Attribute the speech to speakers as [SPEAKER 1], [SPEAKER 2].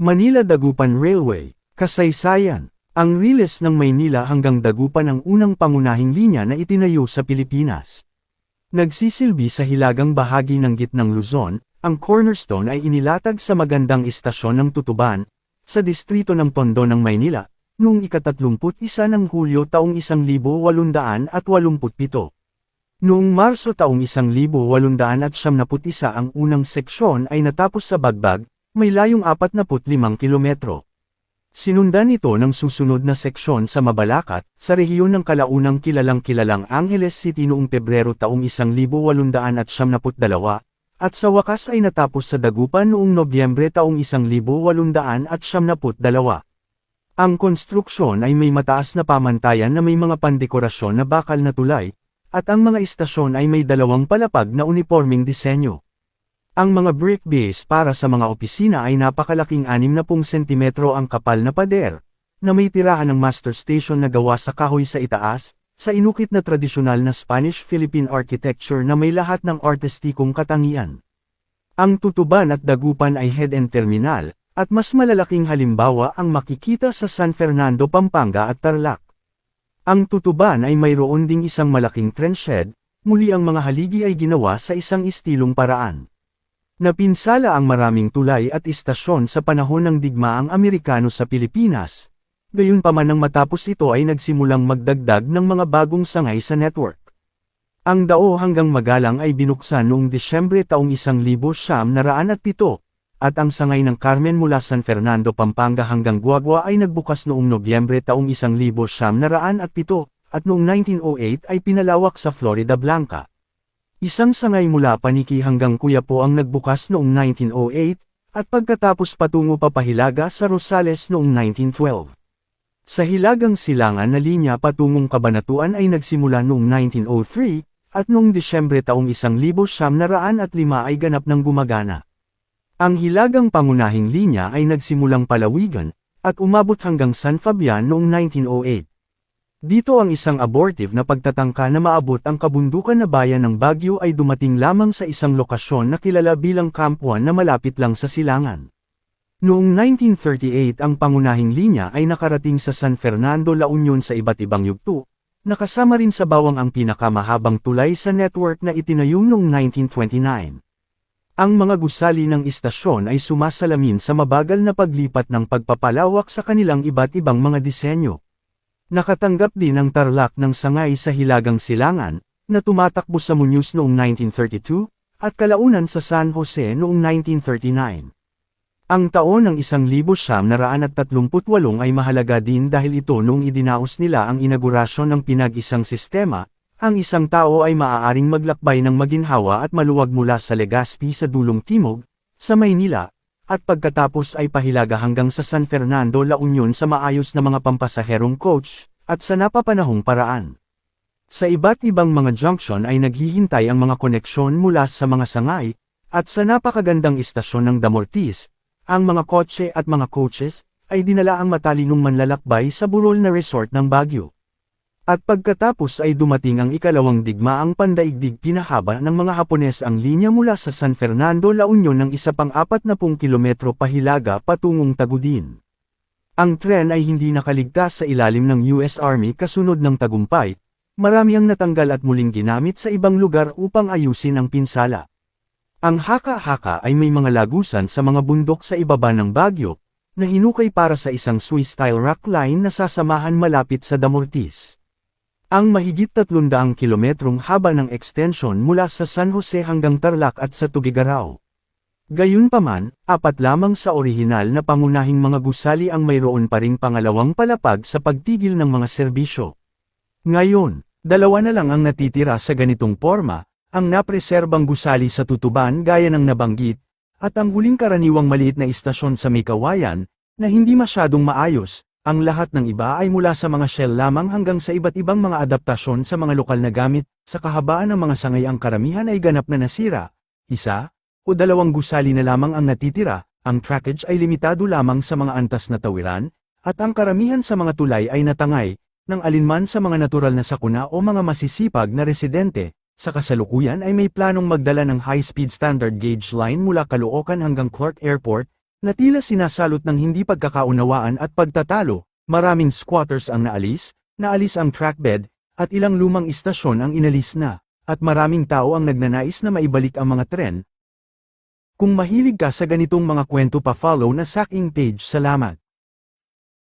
[SPEAKER 1] Manila-Dagupan Railway, kasaysayan. Ang Riles ng Maynila hanggang Dagupan ang unang pangunahing linya na itinayo sa Pilipinas. Nagsisilbi sa hilagang bahagi ng gitnang Luzon, ang cornerstone ay inilatag sa magandang istasyon ng Tutuban, sa distrito ng Tondo ng Maynila, noong ika-31 ng Hulyo taong 1887. Noong Marso taong 1891 ang unang seksyon ay natapos sa Bagbag, may layong 45 kilometro. Sinundan ito ng susunod na seksyon sa Mabalacat, sa rehiyon ng kalaunang kilalang Angeles City noong Pebrero taong 1892, at sa wakas ay natapos sa Dagupan noong Nobyembre taong 1892. Ang konstruksyon ay may mataas na pamantayan na may mga pandekorasyon na bakal na tulay, at ang mga istasyon ay may dalawang palapag na uniforming disenyo. Ang mga brick base para sa mga opisina ay napakalaking 60 sentimetro ang kapal na pader, na may tirahan ng master station na gawa sa kahoy sa itaas, sa inukit na tradisyonal na Spanish-Philippine architecture na may lahat ng artistikong katangian. Ang Tutuban at Dagupan ay head and terminal, at mas malalaking halimbawa ang makikita sa San Fernando, Pampanga at Tarlac. Ang Tutuban ay mayroon ding isang malaking train shed, muli ang mga haligi ay ginawa sa isang istilong paraan. Napinsala ang maraming tulay at istasyon sa panahon ng digmaang Amerikano sa Pilipinas. Gayunpaman nang matapos ito ay nagsimulang magdagdag ng mga bagong sangay sa network. Ang Dao hanggang Magalang ay binuksan noong Disyembre taong 1907, at ang sangay ng Carmen mula San Fernando, Pampanga hanggang Guagua ay nagbukas noong Nobyembre taong 1907, at noong 1908 ay pinalawak sa Florida Blanca. Isang sangay mula Paniki hanggang Quiapo ang nagbukas noong 1908, at pagkatapos patungo papahilaga sa Rosales noong 1912. Sa hilagang silangan na linya patungong Cabanatuan ay nagsimula noong 1903, at noong Disyembre taong 1905 ay ganap ng gumagana. Ang hilagang pangunahing linya ay nagsimulang palawigan, at umabot hanggang San Fabian noong 1908. Dito ang isang abortive na pagtatangka na maabot ang kabundukan na bayan ng Baguio ay dumating lamang sa isang lokasyon na kilala bilang Camp 1 na malapit lang sa silangan. Noong 1938 ang pangunahing linya ay nakarating sa San Fernando, La Union sa iba't ibang yugto, nakasama rin sa bawang ang pinakamahabang tulay sa network na itinayo noong 1929. Ang mga gusali ng istasyon ay sumasalamin sa mabagal na paglipat ng pagpapalawak sa kanilang iba't ibang mga disenyo. Nakatanggap din ang Tarlac ng sangay sa hilagang silangan, na tumatakbo sa Muñoz noong 1932, at kalaunan sa San Jose noong 1939. Ang taon ng 1938 ay mahalaga din dahil ito noong idinaos nila ang inaugurasyon ng pinag-isang sistema, ang isang tao ay maaaring maglakbay ng maginhawa at maluwag mula sa Legazpi sa dulong timog, sa Maynila, at pagkatapos ay pahilaga hanggang sa San Fernando, La Union sa maayos na mga pampasaherong coach, at sa napapanahong paraan. Sa iba't ibang mga junction ay naghihintay ang mga koneksyon mula sa mga sangay, at sa napakagandang istasyon ng Damortis, ang mga kotse at mga coaches, ay dinala ang matalinong manlalakbay sa burol na resort ng Baguio. At pagkatapos ay dumating ang ikalawang digmaang pandaigdig, pinahaba ng mga Hapones ang linya mula sa San Fernando, La Union ng isa pang 40 kilometro pahilaga patungong Tagudin. Ang tren ay hindi nakaligtas sa ilalim ng US Army kasunod ng tagumpay, marami ang natanggal at muling ginamit sa ibang lugar upang ayusin ang pinsala. Ang haka-haka ay may mga lagusan sa mga bundok sa ibaba ng Baguio, na hinukay para sa isang Swiss-style rock line na sasamahan malapit sa Damortis. Ang mahigit 300 kilometrong haba ng extension mula sa San Jose hanggang Tarlac at sa Tugigaraw. Gayunpaman, 4 lamang sa orihinal na pangunahing mga gusali ang mayroon pa ring pangalawang palapag sa pagtigil ng mga serbisyo. Ngayon, 2 na lang ang natitira sa ganitong porma, ang napreserbang gusali sa Tutuban gaya ng nabanggit, at ang huling karaniwang maliit na istasyon sa May Kawayan, na hindi masyadong maayos. Ang lahat ng iba ay mula sa mga shell lamang hanggang sa iba't ibang mga adaptasyon sa mga lokal na gamit, sa kahabaan ng mga sangay ang karamihan ay ganap na nasira. 1 o 2 gusali na lamang ang natitira, ang trackage ay limitado lamang sa mga antas na tawiran, at ang karamihan sa mga tulay ay natangay, ng alinman sa mga natural na sakuna o mga masisipag na residente. Sa kasalukuyan ay may planong magdala ng high-speed standard gauge line mula Caloocan hanggang Clark Airport, Na tila sinasalot ng hindi pagkakaunawaan at pagtatalo, maraming squatters ang naalis ang trackbed, at ilang lumang istasyon ang inalis na, at maraming tao ang nagnanais na maibalik ang mga tren. Kung mahilig ka sa ganitong mga kwento pa-follow na Sacking Page, salamat.